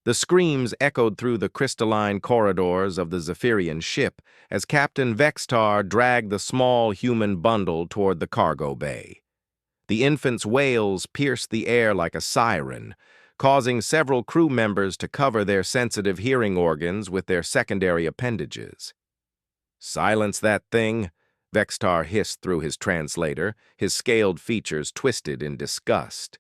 The screams echoed through the crystalline corridors of the Zephyrian ship as Captain Vextar dragged the small human bundle toward the cargo bay. The infant's wails pierced the air like a siren, causing several crew members to cover their sensitive hearing organs with their secondary appendages. "Silence that thing," Vextar hissed through his translator, his scaled features twisted in disgust.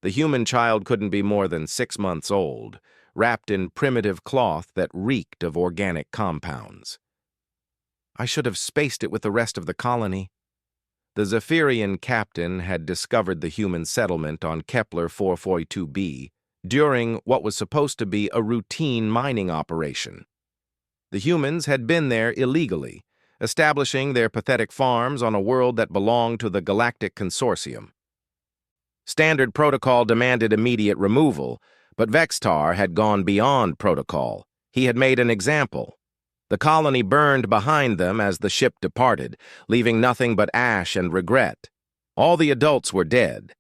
The human child couldn't be more than 6 months old, wrapped in primitive cloth that reeked of organic compounds. "I should have spaced it with the rest of the colony." The Zephyrian captain had discovered the human settlement on Kepler 442b during what was supposed to be a routine mining operation. The humans had been there illegally, establishing their pathetic farms on a world that belonged to the Galactic Consortium. Standard protocol demanded immediate removal, but Vextar had gone beyond protocol. He had made an example. The colony burned behind them as the ship departed, leaving nothing but ash and regret. All the adults were dead.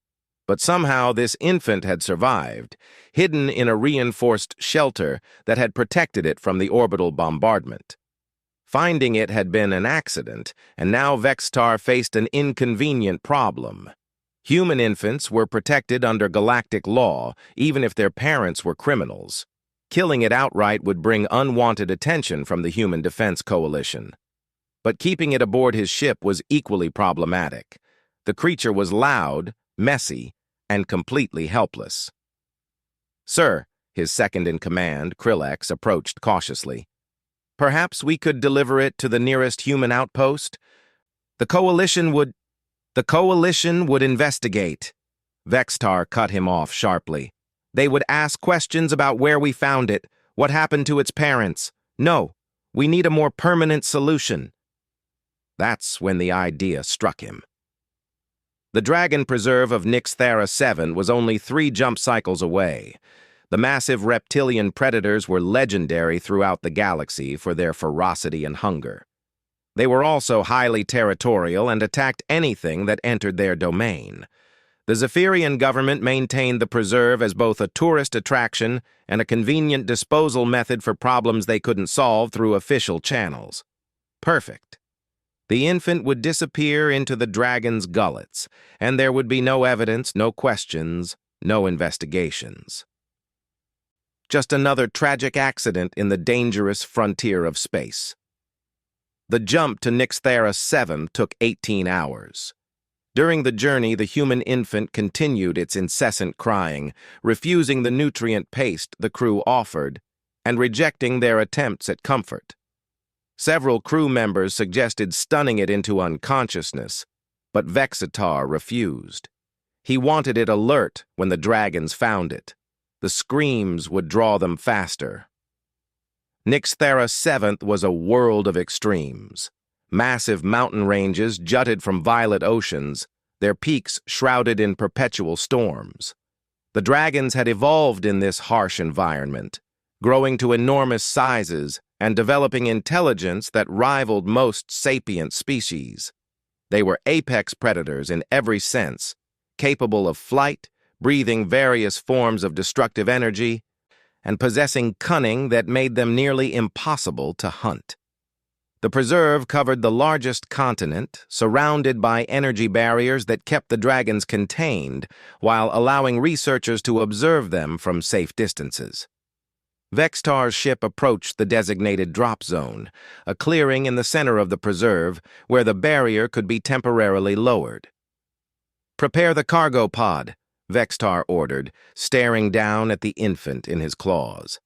But somehow this infant had survived, hidden in a reinforced shelter that had protected it from the orbital bombardment. Finding it had been an accident, and now Vextar faced an inconvenient problem. Human infants were protected under galactic law, even if their parents were criminals. Killing it outright would bring unwanted attention from the Human Defense Coalition. But keeping it aboard his ship was equally problematic. The creature was loud, messy, and completely helpless. "Sir," his second-in-command, Krillex, approached cautiously. "Perhaps we could deliver it to the nearest human outpost? The Coalition would investigate." Vextar cut him off sharply. "They would ask questions about where we found it, what happened to its parents. No, we need a more permanent solution." That's when the idea struck him. The Dragon Preserve of Nixthera 7 was only 3 jump cycles away. The massive reptilian predators were legendary throughout the galaxy for their ferocity and hunger. They were also highly territorial and attacked anything that entered their domain. The Zephyrian government maintained the preserve as both a tourist attraction and a convenient disposal method for problems they couldn't solve through official channels. Perfect. The infant would disappear into the dragon's gullets, and there would be no evidence, no questions, no investigations. Just another tragic accident in the dangerous frontier of space. The jump to Nixthera 7 took 18 hours. During the journey, the human infant continued its incessant crying, refusing the nutrient paste the crew offered, and rejecting their attempts at comfort. Several crew members suggested stunning it into unconsciousness, but Vextar refused. He wanted it alert when the dragons found it. The screams would draw them faster. Nixthera 7th was a world of extremes. Massive mountain ranges jutted from violet oceans, their peaks shrouded in perpetual storms. The dragons had evolved in this harsh environment, growing to enormous sizes and developing intelligence that rivaled most sapient species. They were apex predators in every sense, capable of flight, breathing various forms of destructive energy, and possessing cunning that made them nearly impossible to hunt. The preserve covered the largest continent, surrounded by energy barriers that kept the dragons contained, while allowing researchers to observe them from safe distances. Vextar's ship approached the designated drop zone, a clearing in the center of the preserve where the barrier could be temporarily lowered. "Prepare the cargo pod," Vextar ordered, staring down at the infant in his claws.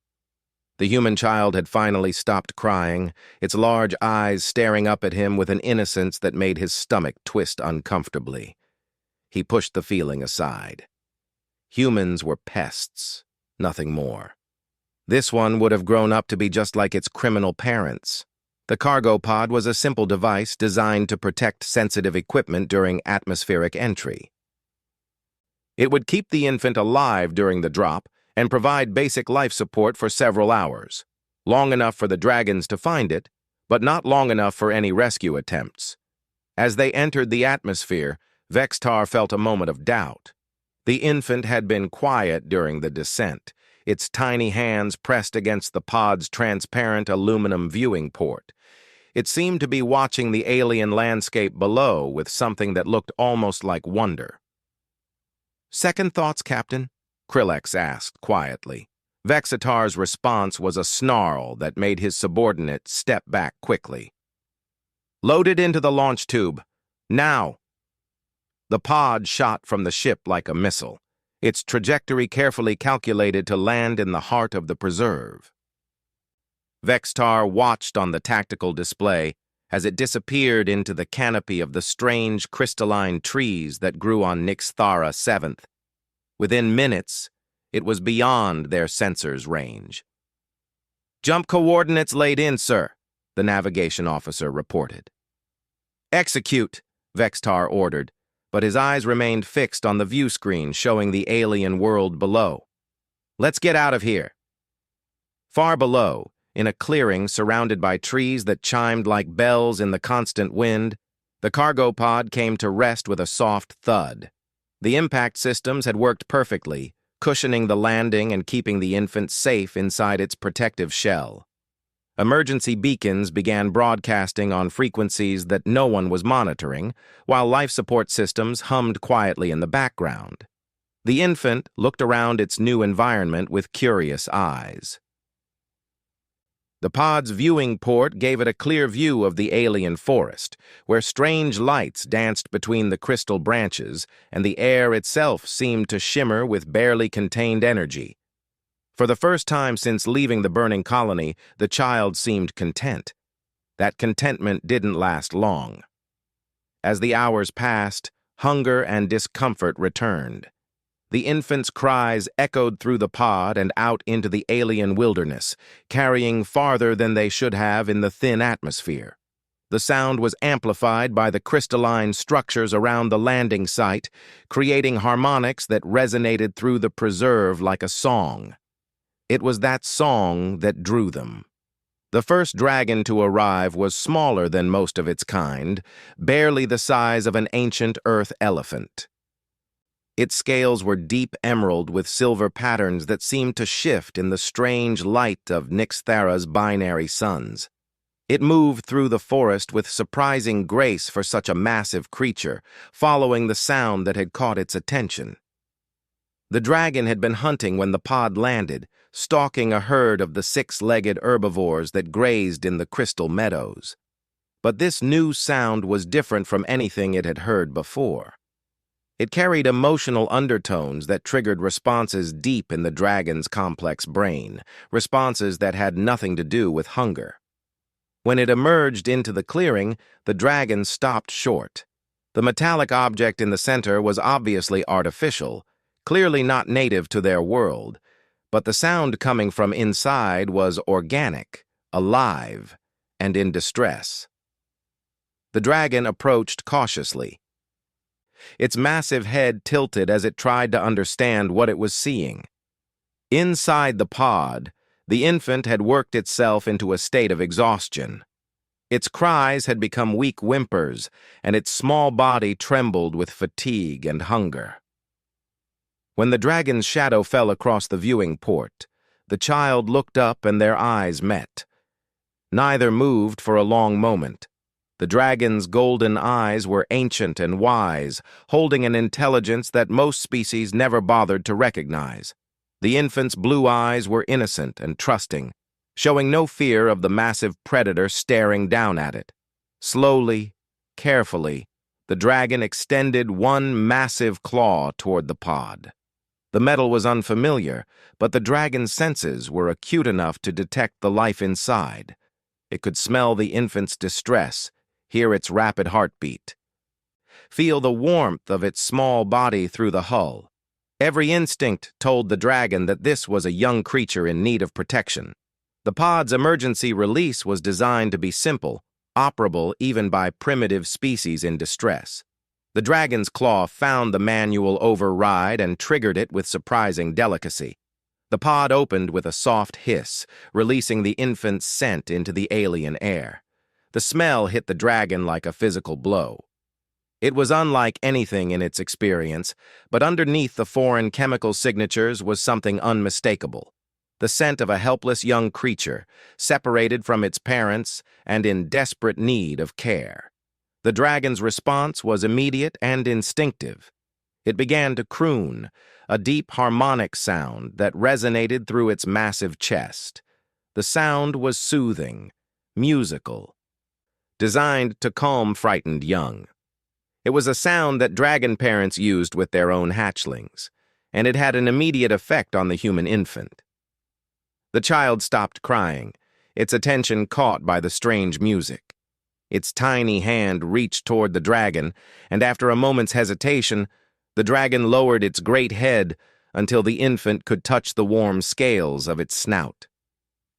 The human child had finally stopped crying, its large eyes staring up at him with an innocence that made his stomach twist uncomfortably. He pushed the feeling aside. Humans were pests, nothing more. This one would have grown up to be just like its criminal parents. The cargo pod was a simple device designed to protect sensitive equipment during atmospheric entry. It would keep the infant alive during the drop and provide basic life support for several hours, long enough for the dragons to find it, but not long enough for any rescue attempts. As they entered the atmosphere, Vextar felt a moment of doubt. The infant had been quiet during the descent, its tiny hands pressed against the pod's transparent aluminum viewing port. It seemed to be watching the alien landscape below with something that looked almost like wonder. "Second thoughts, Captain?" Krillex asked quietly. Vexitar's response was a snarl that made his subordinate step back quickly. "Load it into the launch tube. Now!" The pod shot from the ship like a missile, its trajectory carefully calculated to land in the heart of the preserve. Vextar watched on the tactical display as it disappeared into the canopy of the strange crystalline trees that grew on Nixthara 7th. Within minutes, it was beyond their sensors' range. "Jump coordinates laid in, sir," the navigation officer reported. "Execute," Vextar ordered, but his eyes remained fixed on the view screen showing the alien world below. "Let's get out of here." Far below, in a clearing surrounded by trees that chimed like bells in the constant wind, the cargo pod came to rest with a soft thud. The impact systems had worked perfectly, cushioning the landing and keeping the infant safe inside its protective shell. Emergency beacons began broadcasting on frequencies that no one was monitoring, while life support systems hummed quietly in the background. The infant looked around its new environment with curious eyes. The pod's viewing port gave it a clear view of the alien forest, where strange lights danced between the crystal branches, and the air itself seemed to shimmer with barely contained energy. For the first time since leaving the burning colony, the child seemed content. That contentment didn't last long. As the hours passed, hunger and discomfort returned. The infant's cries echoed through the pod and out into the alien wilderness, carrying farther than they should have in the thin atmosphere. The sound was amplified by the crystalline structures around the landing site, creating harmonics that resonated through the preserve like a song. It was that song that drew them. The first dragon to arrive was smaller than most of its kind, barely the size of an ancient earth elephant. Its scales were deep emerald with silver patterns that seemed to shift in the strange light of Nixthara's binary suns. It moved through the forest with surprising grace for such a massive creature, following the sound that had caught its attention. The dragon had been hunting when the pod landed, stalking a herd of the six-legged herbivores that grazed in the crystal meadows. But this new sound was different from anything it had heard before. It carried emotional undertones that triggered responses deep in the dragon's complex brain, responses that had nothing to do with hunger. When it emerged into the clearing, the dragon stopped short. The metallic object in the center was obviously artificial, clearly not native to their world, but the sound coming from inside was organic, alive, and in distress. The dragon approached cautiously. Its massive head tilted as it tried to understand what it was seeing. Inside the pod, the infant had worked itself into a state of exhaustion. Its cries had become weak whimpers, and its small body trembled with fatigue and hunger. When the dragon's shadow fell across the viewing port, the child looked up and their eyes met. Neither moved for a long moment. The dragon's golden eyes were ancient and wise, holding an intelligence that most species never bothered to recognize. The infant's blue eyes were innocent and trusting, showing no fear of the massive predator staring down at it. Slowly, carefully, the dragon extended one massive claw toward the pod. The metal was unfamiliar, but the dragon's senses were acute enough to detect the life inside. It could smell the infant's distress, hear its rapid heartbeat, feel the warmth of its small body through the hull. Every instinct told the dragon that this was a young creature in need of protection. The pod's emergency release was designed to be simple, operable even by primitive species in distress. The dragon's claw found the manual override and triggered it with surprising delicacy. The pod opened with a soft hiss, releasing the infant's scent into the alien air. The smell hit the dragon like a physical blow. It was unlike anything in its experience, but underneath the foreign chemical signatures was something unmistakable. the scent of a helpless young creature, separated from its parents and in desperate need of care. The dragon's response was immediate and instinctive. It began to croon, a deep harmonic sound that resonated through its massive chest. The sound was soothing, musical, designed to calm frightened young. It was a sound that dragon parents used with their own hatchlings, and it had an immediate effect on the human infant. The child stopped crying, its attention caught by the strange music. Its tiny hand reached toward the dragon, and after a moment's hesitation, the dragon lowered its great head until the infant could touch the warm scales of its snout.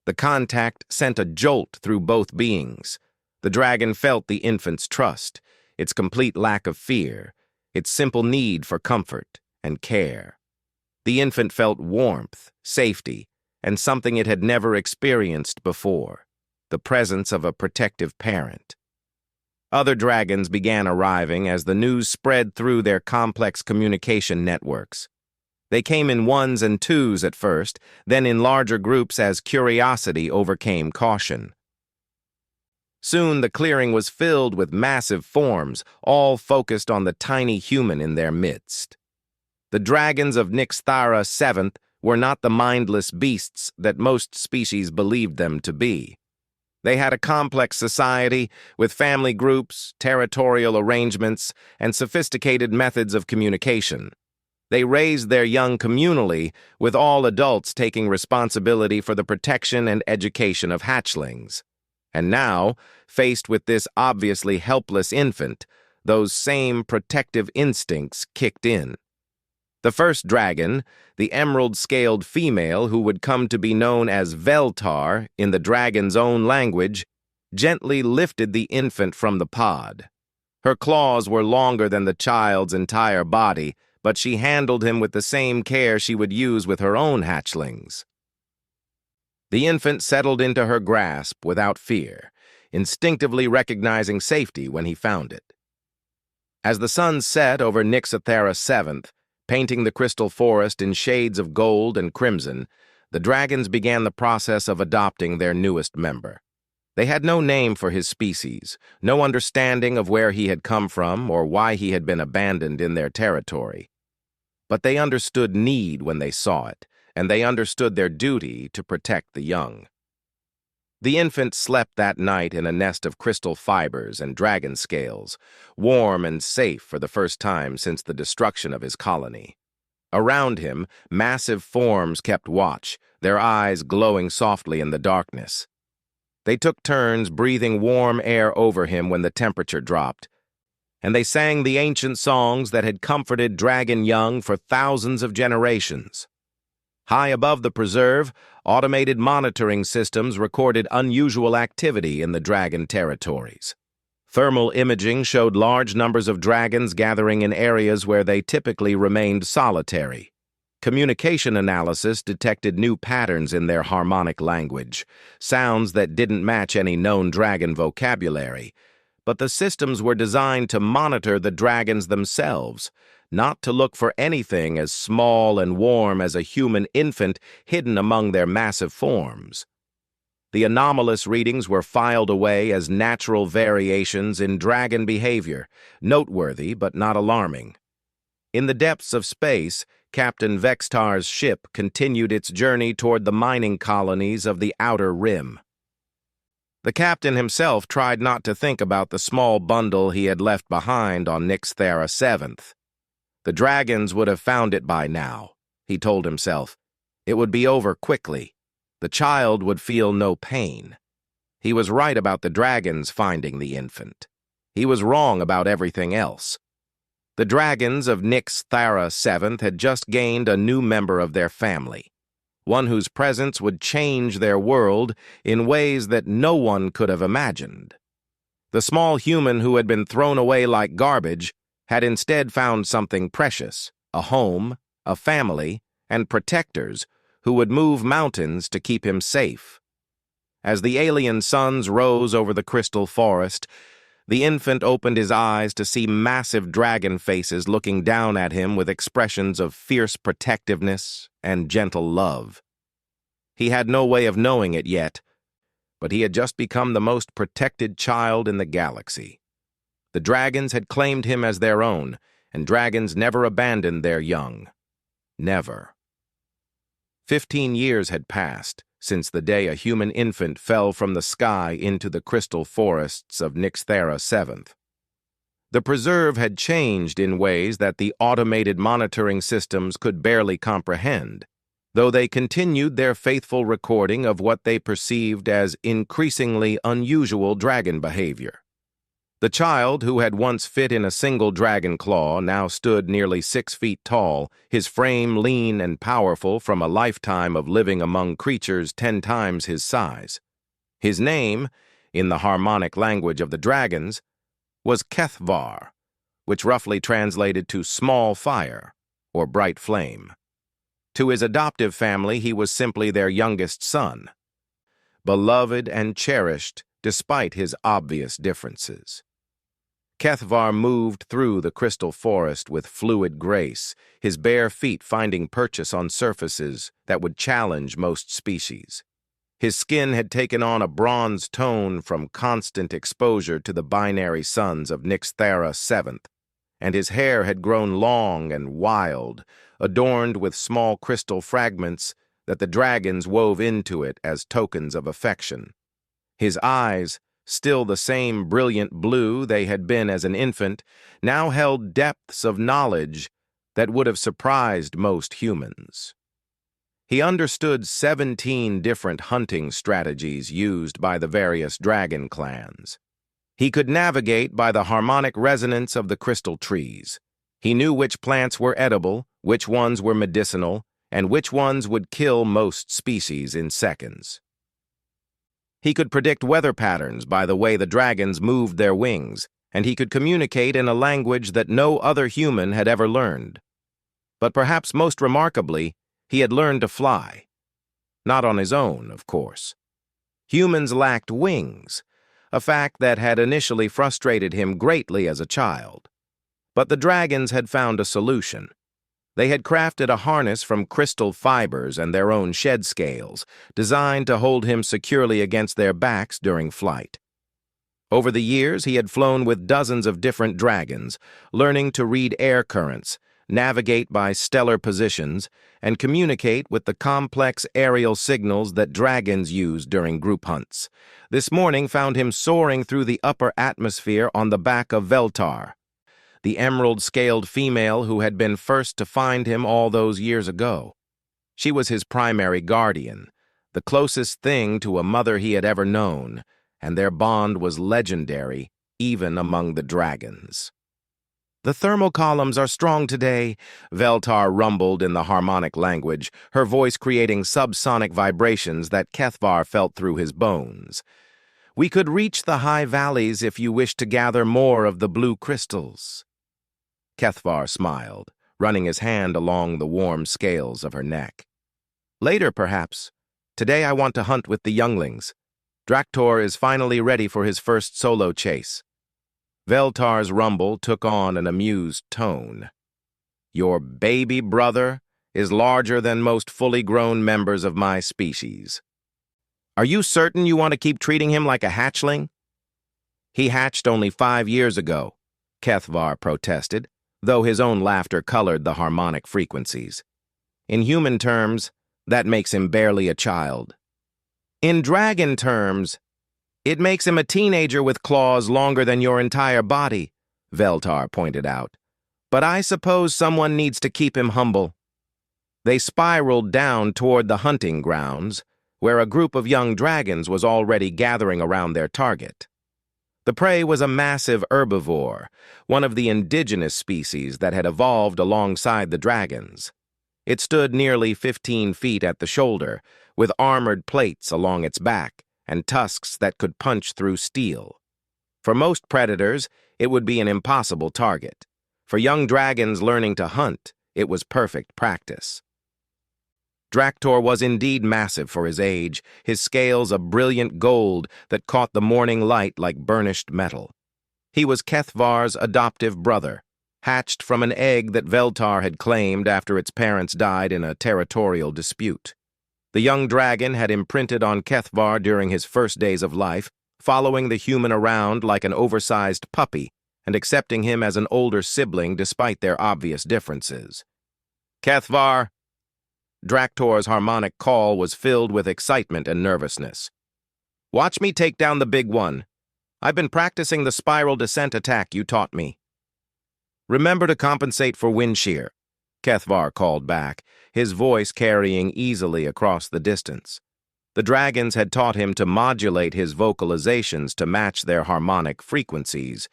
The contact sent a jolt through both beings. The dragon felt the infant's trust, its complete lack of fear, its simple need for comfort and care. The infant felt warmth, safety, and something it had never experienced before, the presence of a protective parent. Other dragons began arriving as the news spread through their complex communication networks. They came in ones and twos at first, then in larger groups as curiosity overcame caution. Soon the clearing was filled with massive forms, all focused on the tiny human in their midst. The dragons of Nyxthara 7th were not the mindless beasts that most species believed them to be. They had a complex society with family groups, territorial arrangements, and sophisticated methods of communication. They raised their young communally, with all adults taking responsibility for the protection and education of hatchlings. And now, faced with this obviously helpless infant, those same protective instincts kicked in. The first dragon, the emerald-scaled female who would come to be known as Veltar in the dragon's own language, gently lifted the infant from the pod. Her claws were longer than the child's entire body, but she handled him with the same care she would use with her own hatchlings. The infant settled into her grasp without fear, instinctively recognizing safety when he found it. As the sun set over Nyxthara 7th, painting the crystal forest in shades of gold and crimson, the dragons began the process of adopting their newest member. They had no name for his species, no understanding of where he had come from or why he had been abandoned in their territory. But they understood need when they saw it, and they understood their duty to protect the young. The infant slept that night in a nest of crystal fibers and dragon scales, warm and safe for the first time since the destruction of his colony. Around him, massive forms kept watch, their eyes glowing softly in the darkness. They took turns breathing warm air over him when the temperature dropped, and they sang the ancient songs that had comforted dragon young for thousands of generations. High above the preserve, automated monitoring systems recorded unusual activity in the dragon territories. Thermal imaging showed large numbers of dragons gathering in areas where they typically remained solitary. Communication analysis detected new patterns in their harmonic language, sounds that didn't match any known dragon vocabulary. But the systems were designed to monitor the dragons themselves, not to look for anything as small and warm as a human infant hidden among their massive forms. The anomalous readings were filed away as natural variations in dragon behavior, noteworthy but not alarming. In the depths of space, Captain Vextar's ship continued its journey toward the mining colonies of the Outer Rim. The captain himself tried not to think about the small bundle he had left behind on Nyxthara 7th. The dragons would have found it by now, he told himself. It would be over quickly. The child would feel no pain. He was right about the dragons finding the infant. He was wrong about everything else. The dragons of Nyxthara 7th had just gained a new member of their family, one whose presence would change their world in ways that no one could have imagined. The small human who had been thrown away like garbage had instead found something precious, a home, a family, and protectors who would move mountains to keep him safe. As the alien suns rose over the crystal forest, the infant opened his eyes to see massive dragon faces looking down at him with expressions of fierce protectiveness and gentle love. He had no way of knowing it yet, but he had just become the most protected child in the galaxy. The dragons had claimed him as their own, and dragons never abandoned their young. Never. 15 years had passed since the day a human infant fell from the sky into the crystal forests of Nyxthera 7th. The preserve had changed in ways that the automated monitoring systems could barely comprehend, though they continued their faithful recording of what they perceived as increasingly unusual dragon behavior. The child, who had once fit in a single dragon claw, now stood nearly 6 feet tall, his frame lean and powerful from a lifetime of living among creatures 10 times his size. His name, in the harmonic language of the dragons, was Kethvar, which roughly translated to small fire or bright flame. To his adoptive family, he was simply their youngest son, beloved and cherished despite his obvious differences. Kethvar moved through the crystal forest with fluid grace, his bare feet finding purchase on surfaces that would challenge most species. His skin had taken on a bronze tone from constant exposure to the binary suns of Nyxthera 7th, and his hair had grown long and wild, adorned with small crystal fragments that the dragons wove into it as tokens of affection. His eyes, still the same brilliant blue they had been as an infant, now held depths of knowledge that would have surprised most humans. He understood 17 different hunting strategies used by the various dragon clans. He could navigate by the harmonic resonance of the crystal trees. He knew which plants were edible, which ones were medicinal, and which ones would kill most species in seconds. He could predict weather patterns by the way the dragons moved their wings, and he could communicate in a language that no other human had ever learned. But perhaps most remarkably, he had learned to fly. Not on his own, of course. Humans lacked wings, a fact that had initially frustrated him greatly as a child. But the dragons had found a solution. They had crafted a harness from crystal fibers and their own shed scales, designed to hold him securely against their backs during flight. Over the years, he had flown with dozens of different dragons, learning to read air currents, navigate by stellar positions, and communicate with the complex aerial signals that dragons use during group hunts. This morning found him soaring through the upper atmosphere on the back of Veltar, the emerald-scaled female who had been first to find him all those years ago. She was his primary guardian, the closest thing to a mother he had ever known, and their bond was legendary, even among the dragons. "The thermal columns are strong today," Veltar rumbled in the harmonic language, her voice creating subsonic vibrations that Kethvar felt through his bones. "We could reach the high valleys if you wish to gather more of the blue crystals." Kethvar smiled, running his hand along the warm scales of her neck. "Later, perhaps. Today I want to hunt with the younglings. Draktor is finally ready for his first solo chase." Veltar's rumble took on an amused tone. "Your baby brother is larger than most fully grown members of my species. Are you certain you want to keep treating him like a hatchling?" "He hatched only 5 years ago," Kethvar protested, though his own laughter colored the harmonic frequencies. "In human terms, that makes him barely a child. In dragon terms, it makes him a teenager with claws longer than your entire body," Veltar pointed out. "But I suppose someone needs to keep him humble." They spiraled down toward the hunting grounds, where a group of young dragons was already gathering around their target. The prey was a massive herbivore, one of the indigenous species that had evolved alongside the dragons. It stood nearly 15 feet at the shoulder, with armored plates along its back and tusks that could punch through steel. For most predators, it would be an impossible target. For young dragons learning to hunt, it was perfect practice. Draktor was indeed massive for his age, his scales a brilliant gold that caught the morning light like burnished metal. He was Kethvar's adoptive brother, hatched from an egg that Veltar had claimed after its parents died in a territorial dispute. The young dragon had imprinted on Kethvar during his first days of life, following the human around like an oversized puppy and accepting him as an older sibling despite their obvious differences. Kethvar! Draktor's harmonic call was filled with excitement and nervousness. Watch me take down the big one. I've been practicing the spiral descent attack you taught me. Remember to compensate for wind shear, Kethvar called back, his voice carrying easily across the distance. The dragons had taught him to modulate his vocalizations to match their harmonic frequencies,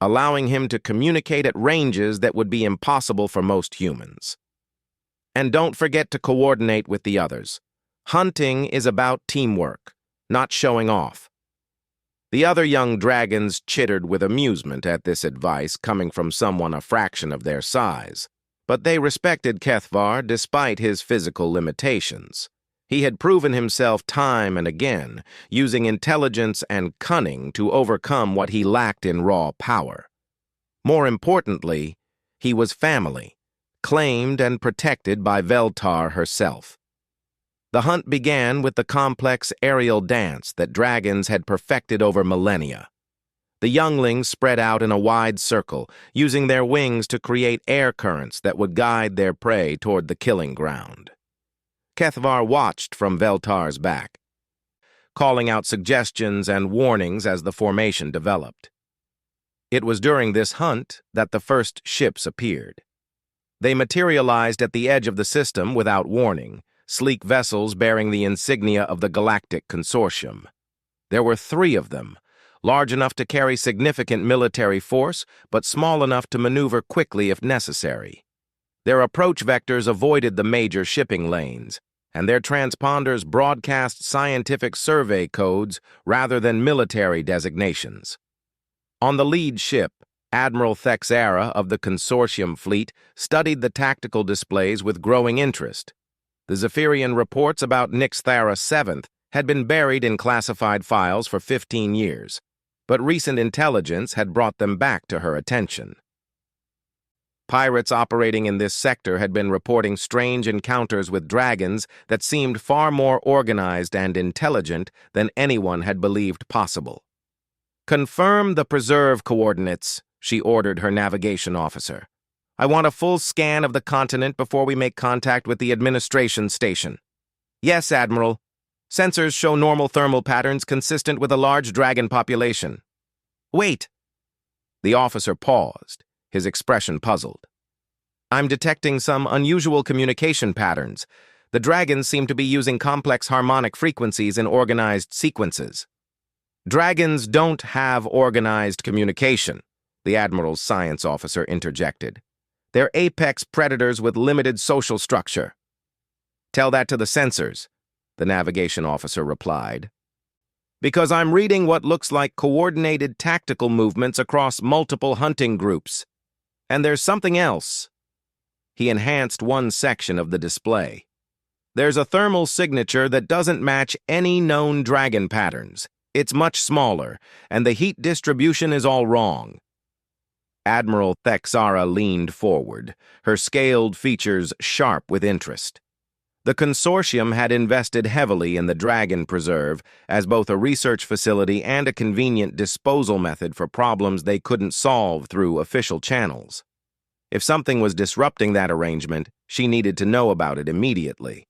allowing him to communicate at ranges that would be impossible for most humans. And don't forget to coordinate with the others. Hunting is about teamwork, not showing off. The other young dragons chittered with amusement at this advice coming from someone a fraction of their size, but they respected Kethvar despite his physical limitations. He had proven himself time and again, using intelligence and cunning to overcome what he lacked in raw power. More importantly, he was family, claimed and protected by Veltar herself. The hunt began with the complex aerial dance that dragons had perfected over millennia. The younglings spread out in a wide circle, using their wings to create air currents that would guide their prey toward the killing ground. Kethvar watched from Veltar's back, calling out suggestions and warnings as the formation developed. It was during this hunt that the first ships appeared. They materialized at the edge of the system without warning, sleek vessels bearing the insignia of the Galactic Consortium. There were 3 of them, large enough to carry significant military force, but small enough to maneuver quickly if necessary. Their approach vectors avoided the major shipping lanes, and their transponders broadcast scientific survey codes rather than military designations. On the lead ship, Admiral Thexara of the Consortium fleet studied the tactical displays with growing interest. The Zephyrian reports about Nixthara VII had been buried in classified files for 15 years, but recent intelligence had brought them back to her attention. Pirates operating in this sector had been reporting strange encounters with dragons that seemed far more organized and intelligent than anyone had believed possible. "Confirm the preserve coordinates," she ordered her navigation officer. "I want a full scan of the continent before we make contact with the administration station." "Yes, Admiral. Sensors show normal thermal patterns consistent with a large dragon population." "Wait." The officer paused, his expression puzzled. "I'm detecting some unusual communication patterns. The dragons seem to be using complex harmonic frequencies in organized sequences." "Dragons don't have organized communication," the Admiral's science officer interjected. "They're apex predators with limited social structure." "Tell that to the sensors," the navigation officer replied. "Because I'm reading what looks like coordinated tactical movements across multiple hunting groups. And there's something else." He enhanced one section of the display. "There's a thermal signature that doesn't match any known dragon patterns. It's much smaller, and the heat distribution is all wrong." Admiral Thexara leaned forward, her scaled features sharp with interest. The consortium had invested heavily in the Dragon Preserve as both a research facility and a convenient disposal method for problems they couldn't solve through official channels. If something was disrupting that arrangement, she needed to know about it immediately.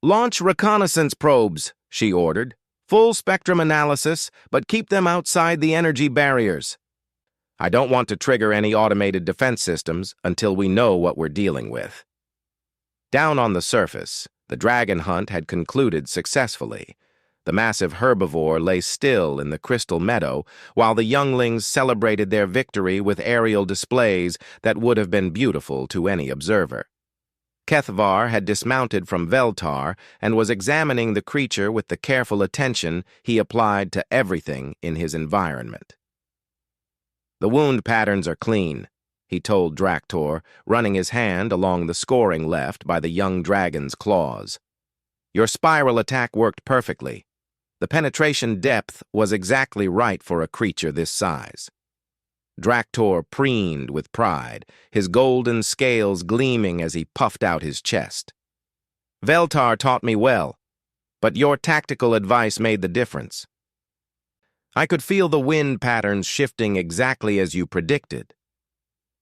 "Launch reconnaissance probes," she ordered. "Full spectrum analysis, but keep them outside the energy barriers. I don't want to trigger any automated defense systems until we know what we're dealing with." Down on the surface, the dragon hunt had concluded successfully. The massive herbivore lay still in the crystal meadow, while the younglings celebrated their victory with aerial displays that would have been beautiful to any observer. Kethvar had dismounted from Veltar and was examining the creature with the careful attention he applied to everything in his environment. "The wound patterns are clean," he told Draktor, running his hand along the scoring left by the young dragon's claws. "Your spiral attack worked perfectly. The penetration depth was exactly right for a creature this size." Draktor preened with pride, his golden scales gleaming as he puffed out his chest. Veltar taught me well, but your tactical advice made the difference. I could feel the wind patterns shifting exactly as you predicted.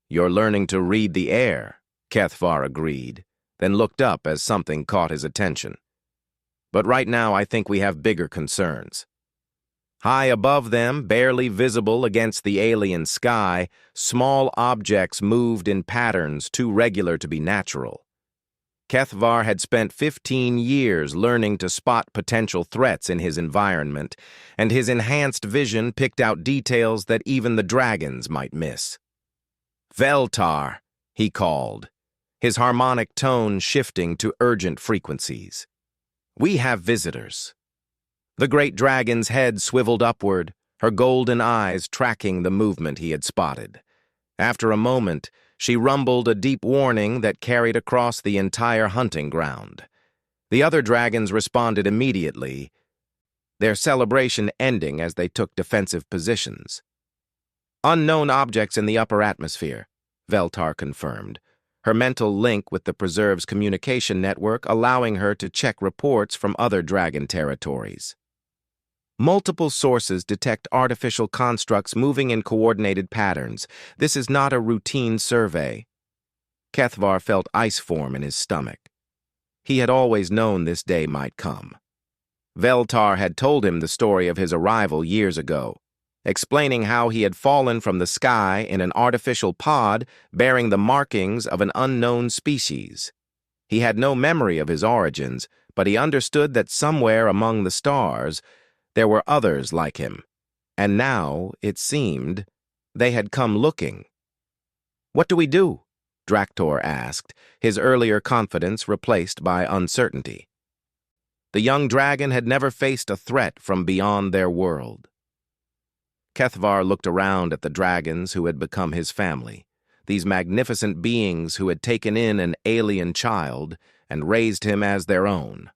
You're learning to read the air, Kethvar agreed, then looked up as something caught his attention. But right now I think we have bigger concerns. High above them, barely visible against the alien sky, small objects moved in patterns too regular to be natural. Kethvar had spent 15 years learning to spot potential threats in his environment, and his enhanced vision picked out details that even the dragons might miss. Veltar, he called, his harmonic tone shifting to urgent frequencies. We have visitors. The great dragon's head swiveled upward, her golden eyes tracking the movement he had spotted. After a moment, she rumbled a deep warning that carried across the entire hunting ground. The other dragons responded immediately, their celebration ending as they took defensive positions. Unknown objects in the upper atmosphere, Veltar confirmed, her mental link with the preserve's communication network allowing her to check reports from other dragon territories. Multiple sources detect artificial constructs moving in coordinated patterns. This is not a routine survey. Kethvar felt ice form in his stomach. He had always known this day might come. Veltar had told him the story of his arrival years ago, explaining how he had fallen from the sky in an artificial pod bearing the markings of an unknown species. He had no memory of his origins, but he understood that somewhere among the stars there were others like him, and now, it seemed, they had come looking. What do we do? Draktor asked, his earlier confidence replaced by uncertainty. The young dragon had never faced a threat from beyond their world. Kethvar looked around at the dragons who had become his family, these magnificent beings who had taken in an alien child and raised him as their own.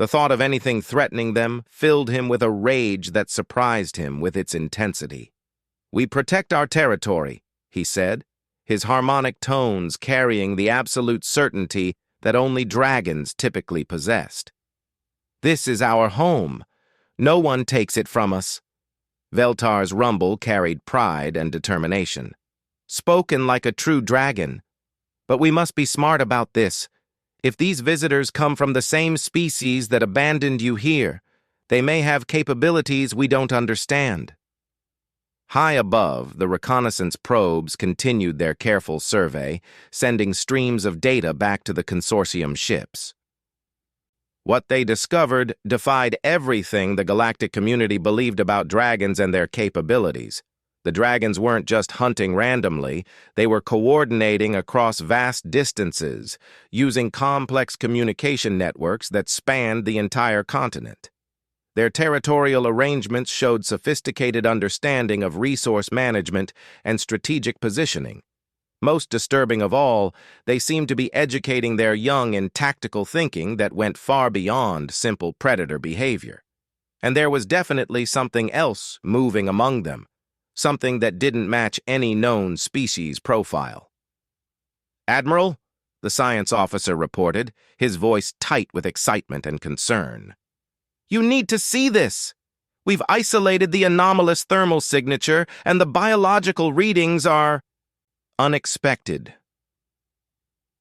The thought of anything threatening them filled him with a rage that surprised him with its intensity. We protect our territory, he said, his harmonic tones carrying the absolute certainty that only dragons typically possessed. This is our home. No one takes it from us. Veltar's rumble carried pride and determination. Spoken like a true dragon. But we must be smart about this. If these visitors come from the same species that abandoned you here, they may have capabilities we don't understand. High above, the reconnaissance probes continued their careful survey, sending streams of data back to the consortium ships. What they discovered defied everything the galactic community believed about dragons and their capabilities. The dragons weren't just hunting randomly, they were coordinating across vast distances, using complex communication networks that spanned the entire continent. Their territorial arrangements showed sophisticated understanding of resource management and strategic positioning. Most disturbing of all, they seemed to be educating their young in tactical thinking that went far beyond simple predator behavior. And there was definitely something else moving among them. Something that didn't match any known species profile. Admiral, the science officer reported, his voice tight with excitement and concern. You need to see this. We've isolated the anomalous thermal signature, and the biological readings are unexpected.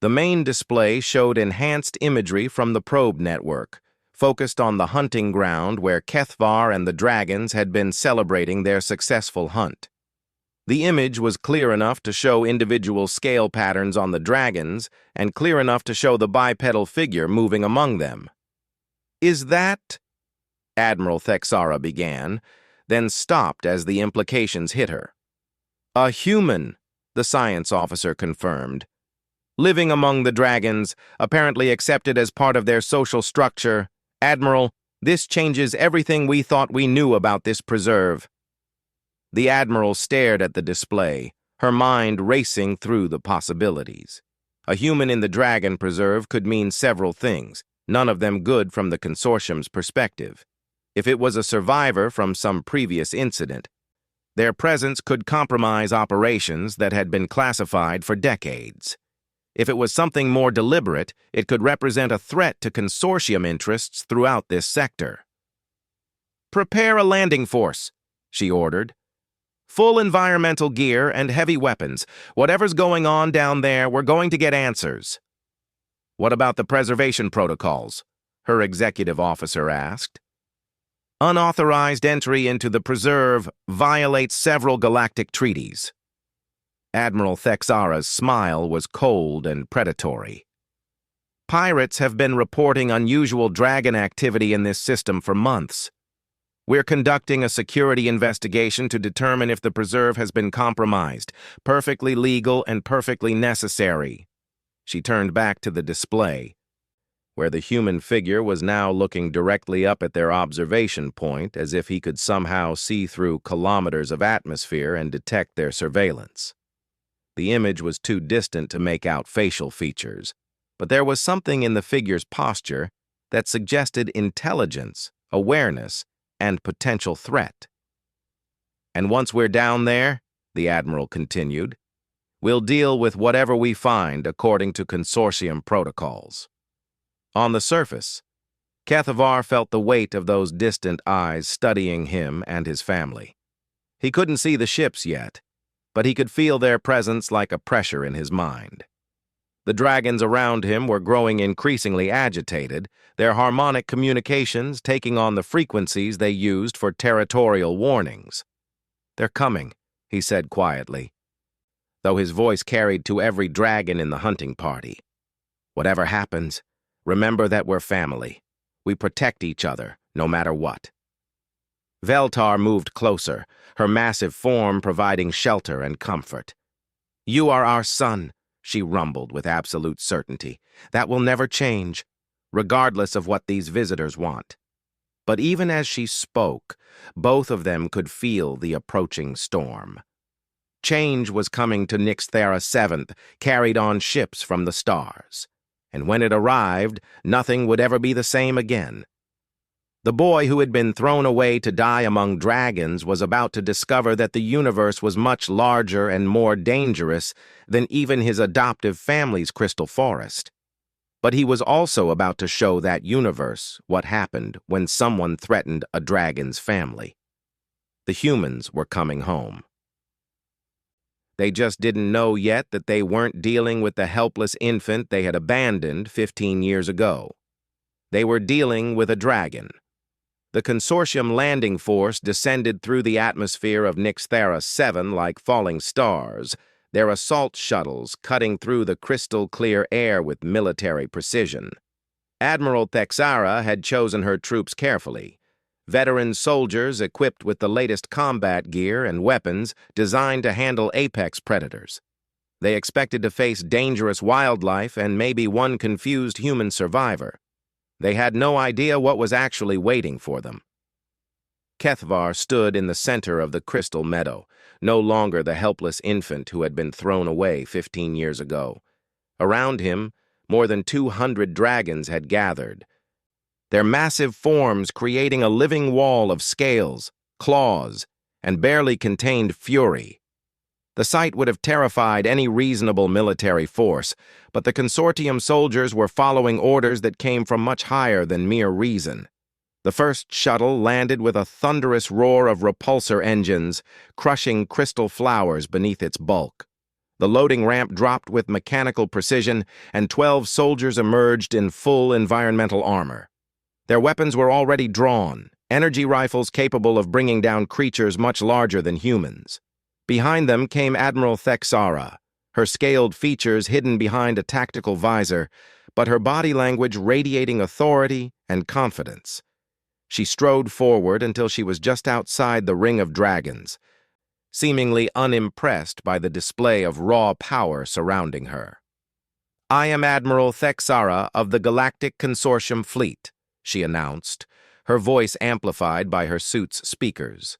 The main display showed enhanced imagery from the probe network, focused on the hunting ground where Kethvar and the dragons had been celebrating their successful hunt. The image was clear enough to show individual scale patterns on the dragons and clear enough to show the bipedal figure moving among them. Is that? Admiral Thexara began, then stopped as the implications hit her. A human, the science officer confirmed. Living among the dragons, apparently accepted as part of their social structure. Admiral, this changes everything we thought we knew about this preserve. The Admiral stared at the display, her mind racing through the possibilities. A human in the Dragon Preserve could mean several things, none of them good from the consortium's perspective. If it was a survivor from some previous incident, their presence could compromise operations that had been classified for decades. If it was something more deliberate, it could represent a threat to consortium interests throughout this sector. "Prepare a landing force," she ordered. "Full environmental gear and heavy weapons. Whatever's going on down there, we're going to get answers." "What about the preservation protocols?" her executive officer asked. "Unauthorized entry into the preserve violates several galactic treaties." Admiral Thexara's smile was cold and predatory. "Pirates have been reporting unusual dragon activity in this system for months. We're conducting a security investigation to determine if the preserve has been compromised. Perfectly legal and perfectly necessary." She turned back to the display, where the human figure was now looking directly up at their observation point as if he could somehow see through kilometers of atmosphere and detect their surveillance. The image was too distant to make out facial features, but there was something in the figure's posture that suggested intelligence, awareness, and potential threat. "And once we're down there," the Admiral continued, "we'll deal with whatever we find according to consortium protocols." On the surface, Kethavar felt the weight of those distant eyes studying him and his family. He couldn't see the ships yet, but he could feel their presence like a pressure in his mind. The dragons around him were growing increasingly agitated, their harmonic communications taking on the frequencies they used for territorial warnings. "They're coming," he said quietly, though his voice carried to every dragon in the hunting party. "Whatever happens, remember that we're family. We protect each other, no matter what." Veltar moved closer, her massive form providing shelter and comfort. "You are our son," she rumbled with absolute certainty. "That will never change, regardless of what these visitors want." But even as she spoke, both of them could feel the approaching storm. Change was coming to Nyxthera 7th, carried on ships from the stars. And when it arrived, nothing would ever be the same again. The boy who had been thrown away to die among dragons was about to discover that the universe was much larger and more dangerous than even his adoptive family's crystal forest. But he was also about to show that universe what happened when someone threatened a dragon's family. The humans were coming home. They just didn't know yet that they weren't dealing with the helpless infant they had abandoned 15 years ago. They were dealing with a dragon. The consortium landing force descended through the atmosphere of Nyxthera 7 like falling stars, their assault shuttles cutting through the crystal-clear air with military precision. Admiral Thexara had chosen her troops carefully. Veteran soldiers equipped with the latest combat gear and weapons designed to handle apex predators. They expected to face dangerous wildlife and maybe one confused human survivor. They had no idea what was actually waiting for them. Kethavar stood in the center of the crystal meadow, no longer the helpless infant who had been thrown away 15 years ago. Around him, more than 200 dragons had gathered, their massive forms creating a living wall of scales, claws, and barely contained fury. The sight would have terrified any reasonable military force, but the consortium soldiers were following orders that came from much higher than mere reason. The first shuttle landed with a thunderous roar of repulsor engines, crushing crystal flowers beneath its bulk. The loading ramp dropped with mechanical precision, and 12 soldiers emerged in full environmental armor. Their weapons were already drawn, energy rifles capable of bringing down creatures much larger than humans. Behind them came Admiral Thexara, her scaled features hidden behind a tactical visor, but her body language radiating authority and confidence. She strode forward until she was just outside the ring of dragons, seemingly unimpressed by the display of raw power surrounding her. "I am Admiral Thexara of the Galactic Consortium Fleet," she announced, her voice amplified by her suit's speakers.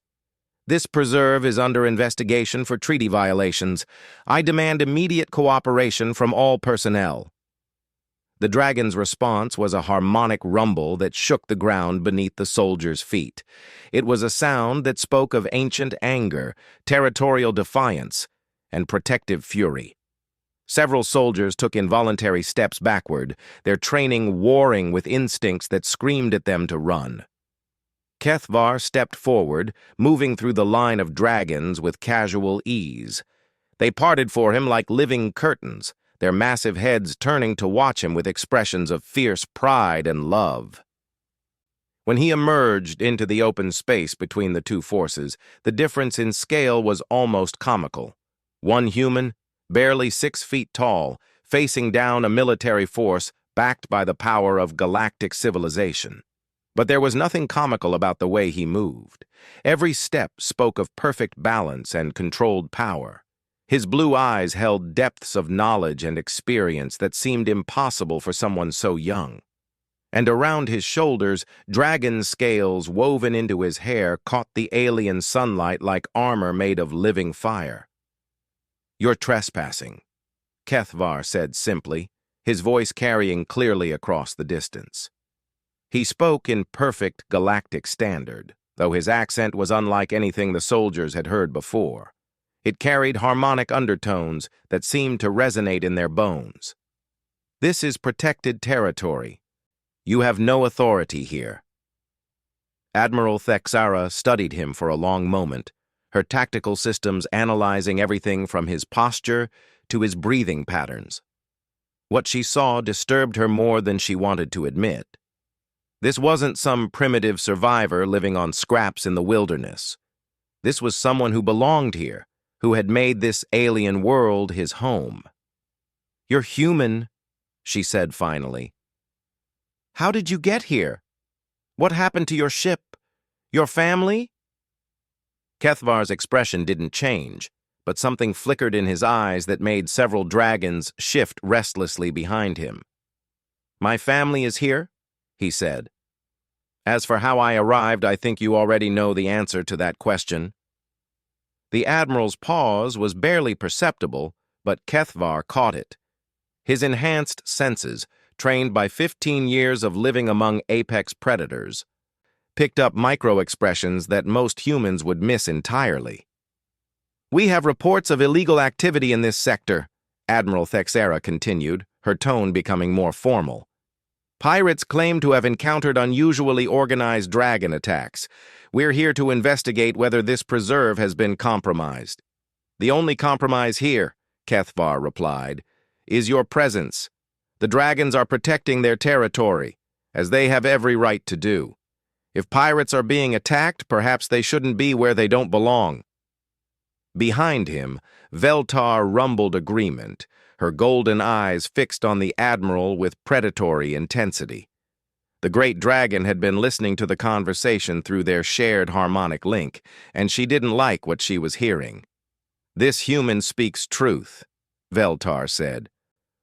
"This preserve is under investigation for treaty violations. I demand immediate cooperation from all personnel." The dragon's response was a harmonic rumble that shook the ground beneath the soldiers' feet. It was a sound that spoke of ancient anger, territorial defiance, and protective fury. Several soldiers took involuntary steps backward, their training warring with instincts that screamed at them to run. Kethvar stepped forward, moving through the line of dragons with casual ease. They parted for him like living curtains, their massive heads turning to watch him with expressions of fierce pride and love. When he emerged into the open space between the two forces, the difference in scale was almost comical. One human, barely 6 feet tall, facing down a military force backed by the power of galactic civilization. But there was nothing comical about the way he moved. Every step spoke of perfect balance and controlled power. His blue eyes held depths of knowledge and experience that seemed impossible for someone so young. And around his shoulders, dragon scales woven into his hair caught the alien sunlight like armor made of living fire. "You're trespassing," Kethvar said simply, his voice carrying clearly across the distance. He spoke in perfect galactic standard, though his accent was unlike anything the soldiers had heard before. It carried harmonic undertones that seemed to resonate in their bones. "This is protected territory. You have no authority here." Admiral Thexara studied him for a long moment, her tactical systems analyzing everything from his posture to his breathing patterns. What she saw disturbed her more than she wanted to admit. This wasn't some primitive survivor living on scraps in the wilderness. This was someone who belonged here, who had made this alien world his home. "You're human," she said finally. "How did you get here? What happened to your ship? Your family?" Kethvar's expression didn't change, but something flickered in his eyes that made several dragons shift restlessly behind him. "My family is here," he said. "As for how I arrived, I think you already know the answer to that question." The Admiral's pause was barely perceptible, but Kethvar caught it. His enhanced senses, trained by 15 years of living among apex predators, picked up micro-expressions that most humans would miss entirely. "We have reports of illegal activity in this sector," Admiral Thexara continued, her tone becoming more formal. "Pirates claim to have encountered unusually organized dragon attacks. We're here to investigate whether this preserve has been compromised." "The only compromise here," Kethvar replied, "is your presence. The dragons are protecting their territory, as they have every right to do. If pirates are being attacked, perhaps they shouldn't be where they don't belong." Behind him, Veltar rumbled agreement, her golden eyes fixed on the Admiral with predatory intensity. The great dragon had been listening to the conversation through their shared harmonic link, and she didn't like what she was hearing. "This human speaks truth," Veltar said.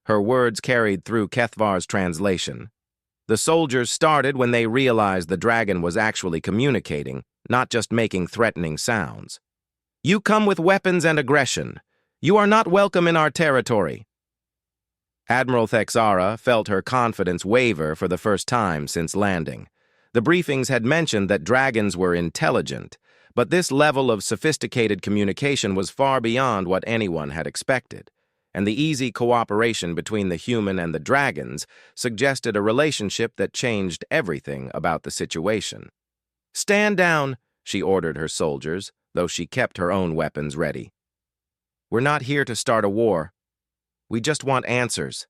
Her words carried through Kethvar's translation. The soldiers started when they realized the dragon was actually communicating, not just making threatening sounds. "You come with weapons and aggression. You are not welcome in our territory." Admiral Thexara felt her confidence waver for the first time since landing. The briefings had mentioned that dragons were intelligent, but this level of sophisticated communication was far beyond what anyone had expected, and the easy cooperation between the human and the dragons suggested a relationship that changed everything about the situation. "Stand down," she ordered her soldiers, though she kept her own weapons ready. "We're not here to start a war. We just want answers."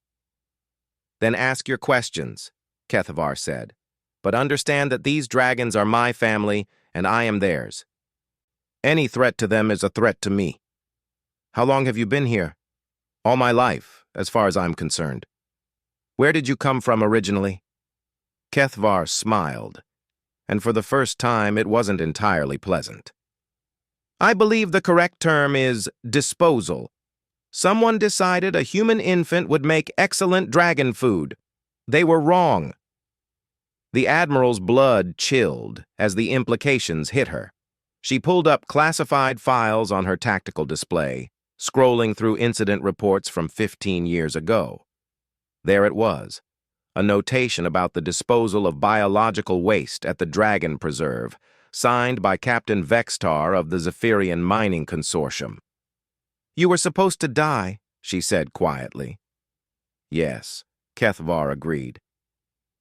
"Then ask your questions," Kethvar said. "But understand that these dragons are my family, and I am theirs. Any threat to them is a threat to me." "How long have you been here?" "All my life, as far as I'm concerned." "Where did you come from originally?" Kethvar smiled, and for the first time it wasn't entirely pleasant. "I believe the correct term is disposal. Someone decided a human infant would make excellent dragon food. They were wrong." The Admiral's blood chilled as the implications hit her. She pulled up classified files on her tactical display, scrolling through incident reports from 15 years ago. There it was, a notation about the disposal of biological waste at the Dragon Preserve, signed by Captain Vextar of the Zephyrian Mining Consortium. "You were supposed to die," she said quietly. Yes, Kethvar agreed.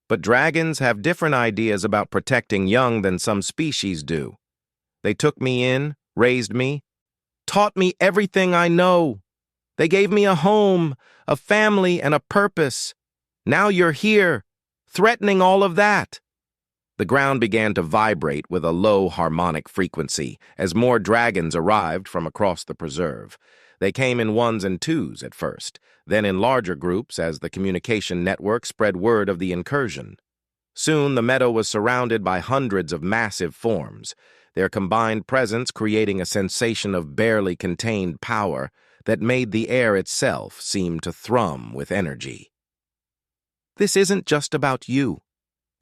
But dragons have different ideas about protecting young than some species do. They took me in, raised me, taught me everything I know. They gave me a home, a family, and a purpose. Now you're here, threatening all of that. The ground began to vibrate with a low harmonic frequency as more dragons arrived from across the preserve. They came in ones and twos at first, then in larger groups as the communication network spread word of the incursion. Soon the meadow was surrounded by hundreds of massive forms, their combined presence creating a sensation of barely contained power that made the air itself seem to thrum with energy. "This isn't just about you,"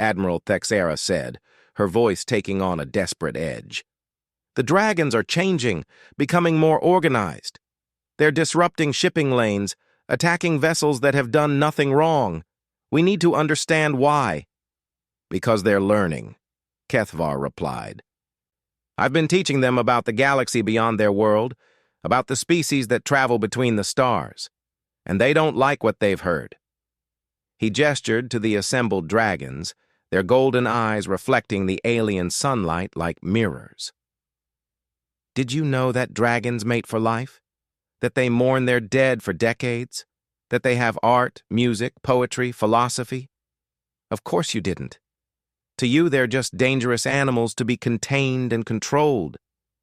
Admiral Thexera said, her voice taking on a desperate edge. "The dragons are changing, becoming more organized. They're disrupting shipping lanes, attacking vessels that have done nothing wrong. We need to understand why." "Because they're learning," Kethvar replied. "I've been teaching them about the galaxy beyond their world, about the species that travel between the stars, and they don't like what they've heard." He gestured to the assembled dragons, their golden eyes reflecting the alien sunlight like mirrors. "Did you know that dragons mate for life? That they mourn their dead for decades? That they have art, music, poetry, philosophy? Of course you didn't. To you, they're just dangerous animals to be contained and controlled.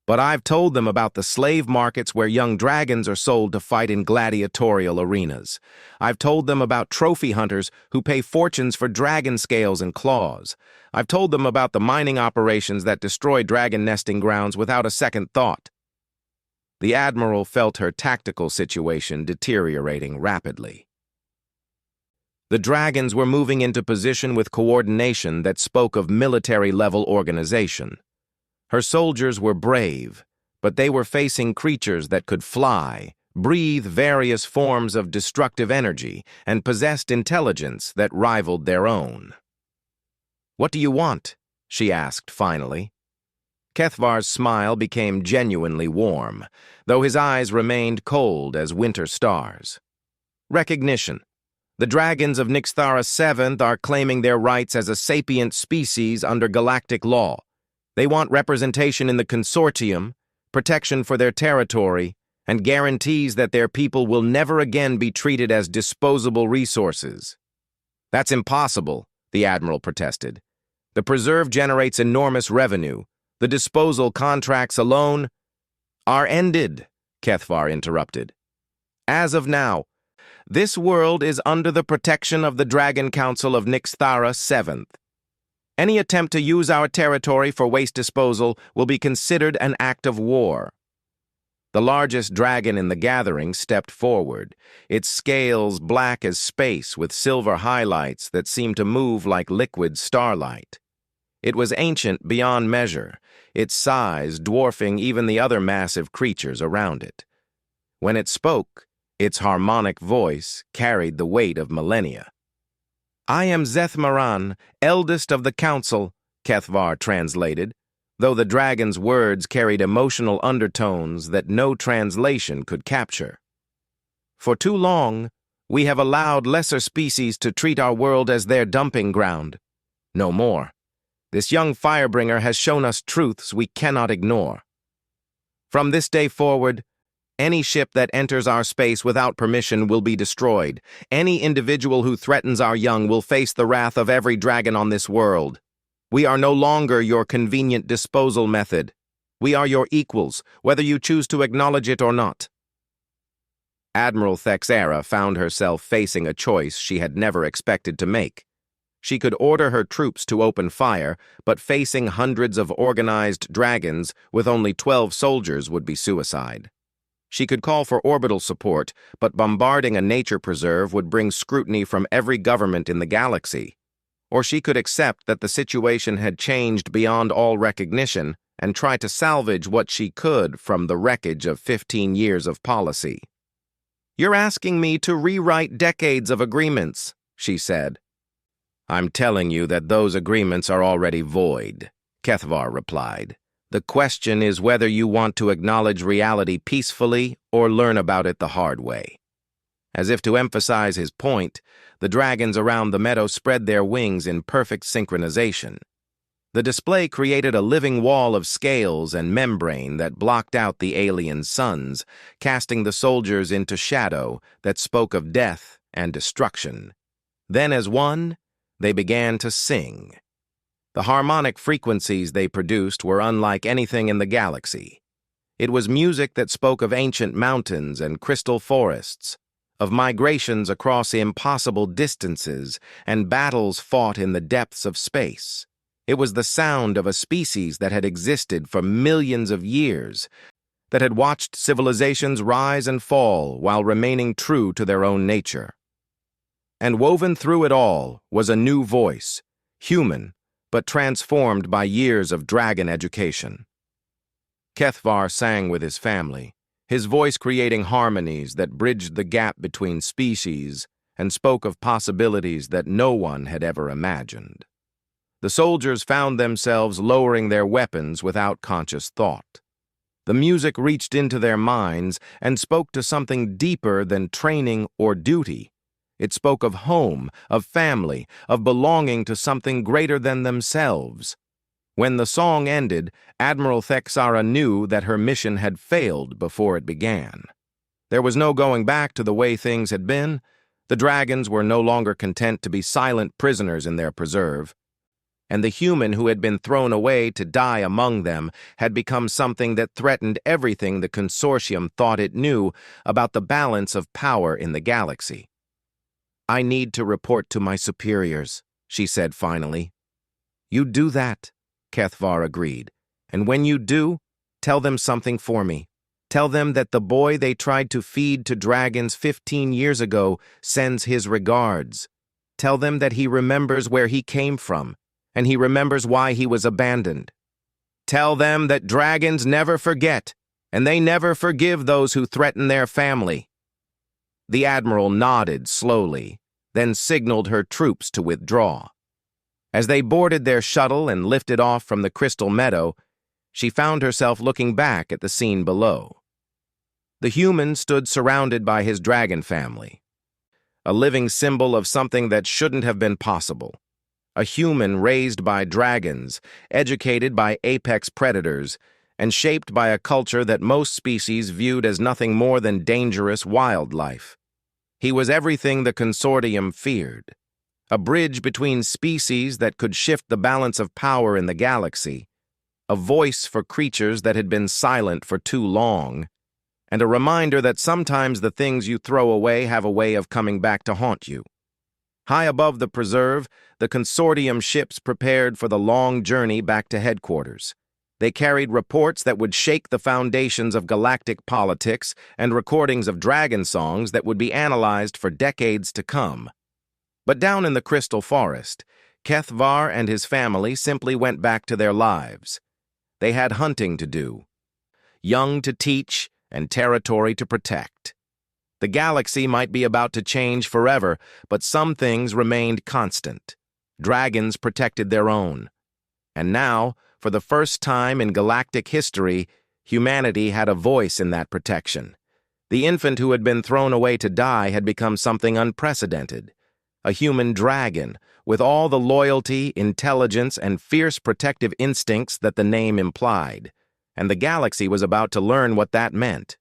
But I've told them about the slave markets where young dragons are sold to fight in gladiatorial arenas. I've told them about trophy hunters who pay fortunes for dragon scales and claws. I've told them about the mining operations that destroy dragon nesting grounds without a second thought." The Admiral felt her tactical situation deteriorating rapidly. The dragons were moving into position with coordination that spoke of military-level organization. Her soldiers were brave, but they were facing creatures that could fly, breathe various forms of destructive energy, and possessed intelligence that rivaled their own. "What do you want?" she asked finally. Kethvar's smile became genuinely warm, though his eyes remained cold as winter stars. "Recognition. The dragons of Nixthara 7th are claiming their rights as a sapient species under galactic law. They want representation in the consortium, protection for their territory, and guarantees that their people will never again be treated as disposable resources." "That's impossible," the Admiral protested. "The preserve generates enormous revenue. The disposal contracts alone are ended," Kethvar interrupted. "As of now, this world is under the protection of the Dragon Council of Nixthara 7th. Any attempt to use our territory for waste disposal will be considered an act of war." The largest dragon in the gathering stepped forward, its scales black as space with silver highlights that seemed to move like liquid starlight. It was ancient beyond measure, its size dwarfing even the other massive creatures around it. When it spoke, its harmonic voice carried the weight of millennia. "I am Zethmaran, eldest of the council," Kethvar translated, though the dragon's words carried emotional undertones that no translation could capture. "For too long, we have allowed lesser species to treat our world as their dumping ground. No more. This young firebringer has shown us truths we cannot ignore. From this day forward, any ship that enters our space without permission will be destroyed. Any individual who threatens our young will face the wrath of every dragon on this world. We are no longer your convenient disposal method. We are your equals, whether you choose to acknowledge it or not." Admiral Thexera found herself facing a choice she had never expected to make. She could order her troops to open fire, but facing hundreds of organized dragons with only 12 soldiers would be suicide. She could call for orbital support, but bombarding a nature preserve would bring scrutiny from every government in the galaxy. Or she could accept that the situation had changed beyond all recognition and try to salvage what she could from the wreckage of 15 years of policy. "You're asking me to rewrite decades of agreements," she said. "I'm telling you that those agreements are already void," Kethvar replied. "The question is whether you want to acknowledge reality peacefully or learn about it the hard way." As if to emphasize his point, the dragons around the meadow spread their wings in perfect synchronization. The display created a living wall of scales and membrane that blocked out the alien suns, casting the soldiers into shadow that spoke of death and destruction. Then, as one, they began to sing. The harmonic frequencies they produced were unlike anything in the galaxy. It was music that spoke of ancient mountains and crystal forests, of migrations across impossible distances and battles fought in the depths of space. It was the sound of a species that had existed for millions of years, that had watched civilizations rise and fall while remaining true to their own nature. And woven through it all was a new voice, human, but transformed by years of dragon education. Kethvar sang with his family, his voice creating harmonies that bridged the gap between species and spoke of possibilities that no one had ever imagined. The soldiers found themselves lowering their weapons without conscious thought. The music reached into their minds and spoke to something deeper than training or duty. It spoke of home, of family, of belonging to something greater than themselves. When the song ended, Admiral Thexara knew that her mission had failed before it began. There was no going back to the way things had been. The dragons were no longer content to be silent prisoners in their preserve, and the human who had been thrown away to die among them had become something that threatened everything the consortium thought it knew about the balance of power in the galaxy. "I need to report to my superiors," she said finally. "You do that," Kethvar agreed, "and when you do, tell them something for me. Tell them that the boy they tried to feed to dragons 15 years ago sends his regards. Tell them that he remembers where he came from, and he remembers why he was abandoned. Tell them that dragons never forget, and they never forgive those who threaten their family." The admiral nodded slowly, then signaled her troops to withdraw. As they boarded their shuttle and lifted off from the crystal meadow, she found herself looking back at the scene below. The human stood surrounded by his dragon family, a living symbol of something that shouldn't have been possible. A human raised by dragons, educated by apex predators, and shaped by a culture that most species viewed as nothing more than dangerous wildlife. He was everything the consortium feared, a bridge between species that could shift the balance of power in the galaxy, a voice for creatures that had been silent for too long, and a reminder that sometimes the things you throw away have a way of coming back to haunt you. High above the preserve, the consortium ships prepared for the long journey back to headquarters. They carried reports that would shake the foundations of galactic politics and recordings of dragon songs that would be analyzed for decades to come. But down in the Crystal Forest, Kethvar and his family simply went back to their lives. They had hunting to do, young to teach and territory to protect. The galaxy might be about to change forever, but some things remained constant. Dragons protected their own. And now, for the first time in galactic history, humanity had a voice in that protection. The infant who had been thrown away to die had become something unprecedented. A human dragon, with all the loyalty, intelligence, and fierce protective instincts that the name implied. And the galaxy was about to learn what that meant.